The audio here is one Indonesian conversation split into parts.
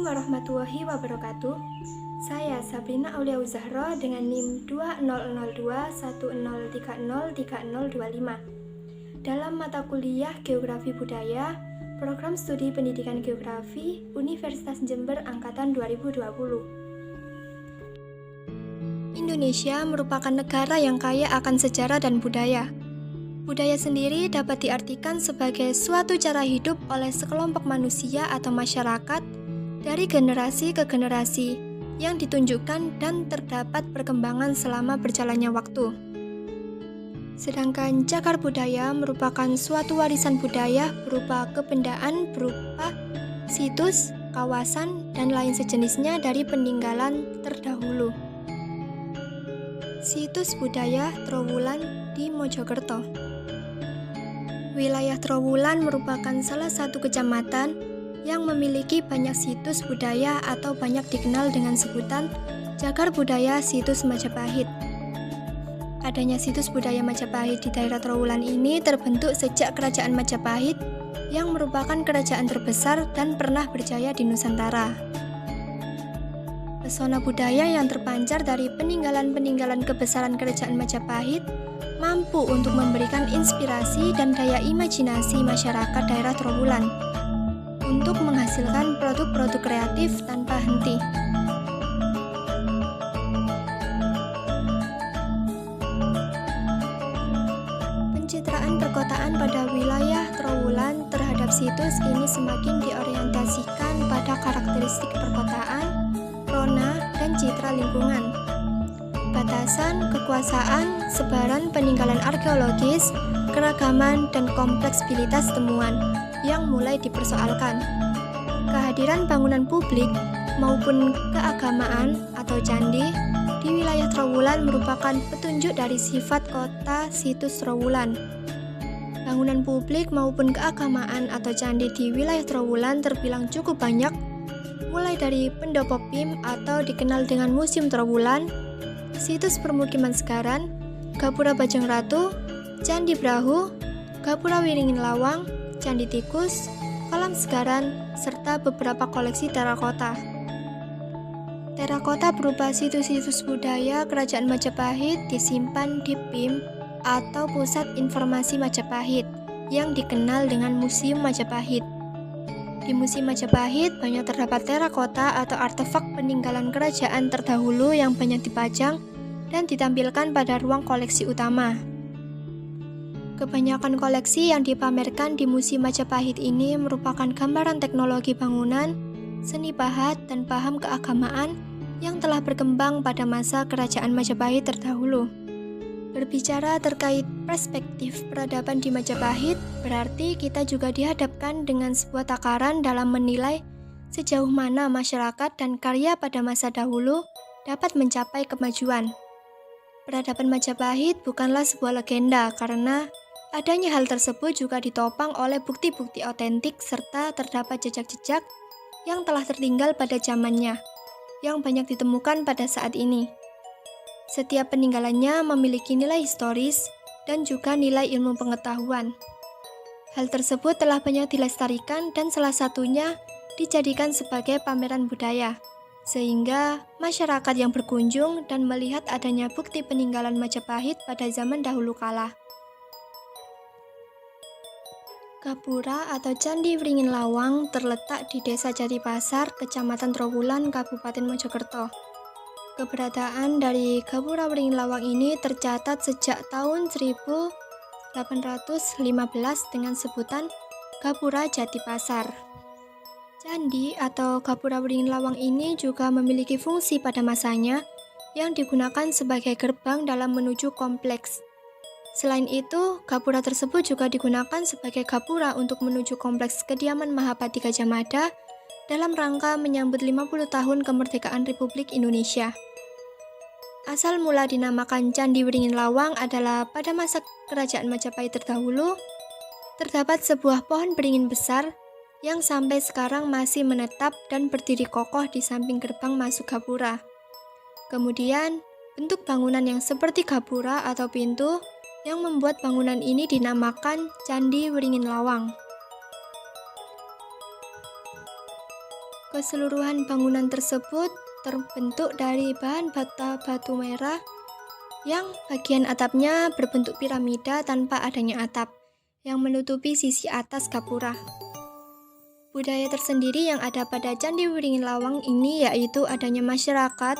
warahmatullahi wabarakatuh. Saya Sabrina Aulia Zahra dengan NIM 20021030303025 dalam mata kuliah Geografi Budaya, Program Studi Pendidikan Geografi, Universitas Jember Angkatan 2020. Indonesia merupakan negara yang kaya akan sejarah dan budaya. Budaya sendiri dapat diartikan sebagai suatu cara hidup oleh sekelompok manusia atau masyarakat dari generasi ke generasi yang ditunjukkan dan terdapat perkembangan selama berjalannya waktu. Sedangkan cagar budaya merupakan suatu warisan budaya berupa kebendaan berupa situs, kawasan, dan lain sejenisnya dari peninggalan terdahulu. Situs budaya Trowulan di Mojokerto. Wilayah Trowulan merupakan salah satu kecamatan yang memiliki banyak situs budaya atau banyak dikenal dengan sebutan Cagar Budaya Situs Majapahit. Adanya situs budaya Majapahit di daerah Trowulan ini terbentuk sejak Kerajaan Majapahit yang merupakan kerajaan terbesar dan pernah berjaya di Nusantara. Pesona budaya yang terpancar dari peninggalan-peninggalan kebesaran Kerajaan Majapahit mampu untuk memberikan inspirasi dan daya imajinasi masyarakat daerah Trowulan untuk menghasilkan produk-produk kreatif tanpa henti. Pencitraan perkotaan pada wilayah Trowulan terhadap situs ini semakin diorientasikan pada karakteristik perkotaan, rona, dan citra lingkungan. Batasan, kekuasaan, sebaran peninggalan arkeologis, keragaman, dan kompleksibilitas temuan yang mulai dipersoalkan. Kehadiran bangunan publik maupun keagamaan atau candi di wilayah Trowulan merupakan petunjuk dari sifat kota situs Trowulan. Bangunan publik maupun keagamaan atau candi di wilayah Trowulan terbilang cukup banyak, mulai dari Pendopo Pim atau dikenal dengan Museum Trowulan, situs permukiman Segaran, Gapura Bajang Ratu, Candi Brahu, Gapura Wiringin Lawang, Candi Tikus, Kolam Segaran, serta beberapa koleksi terakota. Terakota berupa situs-situs budaya Kerajaan Majapahit disimpan di PIM atau Pusat Informasi Majapahit yang dikenal dengan Museum Majapahit. Di Museum Majapahit banyak terdapat terakota atau artefak peninggalan kerajaan terdahulu yang banyak dipajang dan ditampilkan pada ruang koleksi utama. Kebanyakan koleksi yang dipamerkan di Museum Majapahit ini merupakan gambaran teknologi bangunan, seni pahat, dan paham keagamaan yang telah berkembang pada masa kerajaan Majapahit terdahulu. Berbicara terkait perspektif peradaban di Majapahit, berarti kita juga dihadapkan dengan sebuah takaran dalam menilai sejauh mana masyarakat dan karya pada masa dahulu dapat mencapai kemajuan. Peradaban Majapahit bukanlah sebuah legenda karena adanya hal tersebut juga ditopang oleh bukti-bukti otentik serta terdapat jejak-jejak yang telah tertinggal pada zamannya, yang banyak ditemukan pada saat ini. Setiap peninggalannya memiliki nilai historis dan juga nilai ilmu pengetahuan. Hal tersebut telah banyak dilestarikan dan salah satunya dijadikan sebagai pameran budaya, sehingga masyarakat yang berkunjung dan melihat adanya bukti peninggalan Majapahit pada zaman dahulu kala. Gapura atau Candi Wringin Lawang terletak di Desa Jatipasar, Kecamatan Trowulan, Kabupaten Mojokerto. Keberadaan dari Gapura Wringin Lawang ini tercatat sejak tahun 1815 dengan sebutan Gapura Jatipasar. Candi atau Gapura Wringin Lawang ini juga memiliki fungsi pada masanya yang digunakan sebagai gerbang dalam menuju kompleks. Selain itu, gapura tersebut juga digunakan sebagai gapura untuk menuju kompleks kediaman Mahapati Gajah Mada dalam rangka menyambut 50 tahun kemerdekaan Republik Indonesia. Asal mula dinamakan Candi Wringin Lawang adalah pada masa kerajaan Majapahit terdahulu, terdapat sebuah pohon beringin besar yang sampai sekarang masih menetap dan berdiri kokoh di samping gerbang masuk gapura. Kemudian, bentuk bangunan yang seperti gapura atau pintu yang membuat bangunan ini dinamakan Candi Wringin Lawang. Keseluruhan bangunan tersebut terbentuk dari bahan batu merah yang bagian atapnya berbentuk piramida tanpa adanya atap yang menutupi sisi atas gapura. Budaya tersendiri yang ada pada Candi Wiringin Lawang ini yaitu adanya masyarakat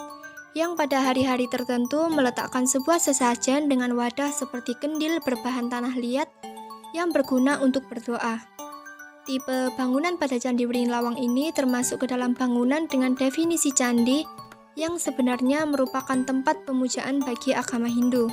yang pada hari-hari tertentu meletakkan sebuah sesajen dengan wadah seperti kendil berbahan tanah liat yang berguna untuk berdoa. Tipe bangunan pada Candi Wiringin Lawang ini termasuk ke dalam bangunan dengan definisi candi yang sebenarnya merupakan tempat pemujaan bagi agama Hindu.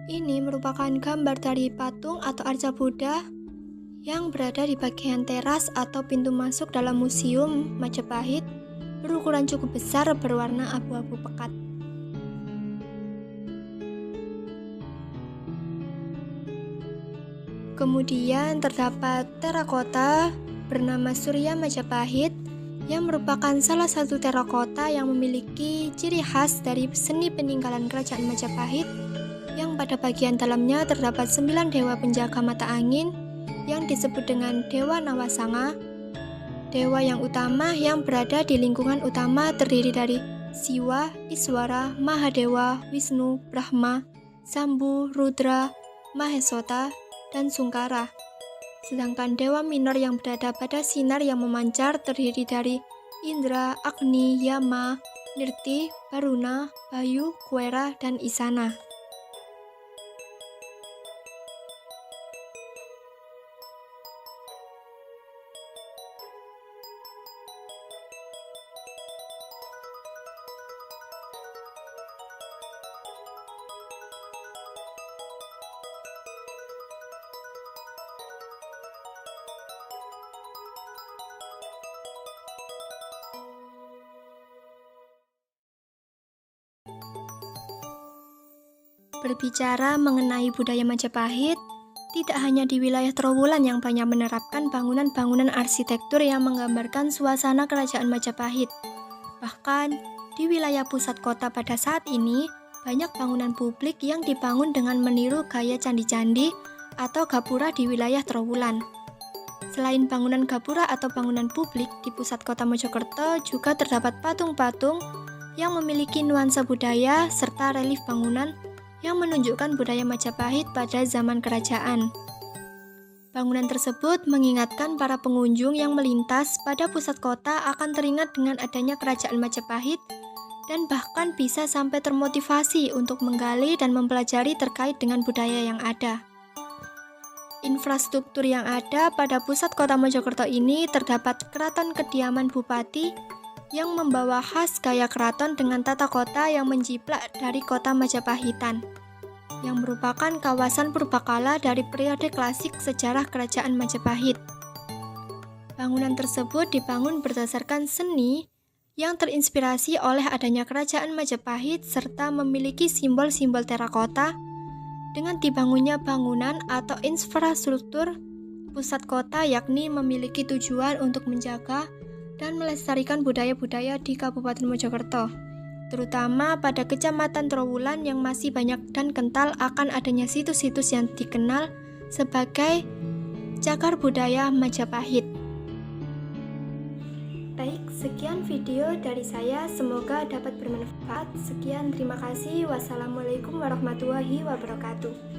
Ini merupakan gambar dari patung atau arca Buddha yang berada di bagian teras atau pintu masuk dalam Museum Majapahit berukuran cukup besar berwarna abu-abu pekat. Kemudian terdapat terakota bernama Surya Majapahit yang merupakan salah satu terakota yang memiliki ciri khas dari seni peninggalan kerajaan Majapahit yang pada bagian dalamnya terdapat 9 dewa penjaga mata angin yang disebut dengan Dewa Nawasanga. Dewa yang utama yang berada di lingkungan utama terdiri dari Siwa, Iswara, Mahadewa, Wisnu, Brahma, Sambu, Rudra, Mahesota, dan Sungkara. Sedangkan dewa minor yang berada pada sinar yang memancar terdiri dari Indra, Agni, Yama, Nirti, Baruna, Bayu, Kuera, dan Isana. Berbicara mengenai budaya Majapahit, tidak hanya di wilayah Trowulan yang banyak menerapkan bangunan-bangunan arsitektur yang menggambarkan suasana kerajaan Majapahit. Bahkan, di wilayah pusat kota pada saat ini, banyak bangunan publik yang dibangun dengan meniru gaya candi-candi atau gapura di wilayah Trowulan. Selain bangunan gapura atau bangunan publik, di pusat kota Mojokerto juga terdapat patung-patung yang memiliki nuansa budaya serta relief bangunan yang menunjukkan budaya Majapahit pada zaman kerajaan. Bangunan tersebut mengingatkan para pengunjung yang melintas pada pusat kota akan teringat dengan adanya kerajaan Majapahit dan bahkan bisa sampai termotivasi untuk menggali dan mempelajari terkait dengan budaya yang ada. Infrastruktur yang ada pada pusat kota Mojokerto ini terdapat keraton kediaman bupati yang membawa khas gaya keraton dengan tata kota yang menjiplak dari kota Majapahitan, yang merupakan kawasan purbakala dari periode klasik sejarah kerajaan Majapahit. Bangunan tersebut dibangun berdasarkan seni yang terinspirasi oleh adanya kerajaan Majapahit serta memiliki simbol-simbol terakota dengan dibangunnya bangunan atau infrastruktur pusat kota, yakni memiliki tujuan untuk menjaga dan melestarikan budaya-budaya di Kabupaten Mojokerto, terutama pada Kecamatan Trowulan yang masih banyak dan kental akan adanya situs-situs yang dikenal sebagai cagar budaya Majapahit. Baik, sekian video dari saya, semoga dapat bermanfaat. Sekian, terima kasih. Wassalamualaikum warahmatullahi wabarakatuh.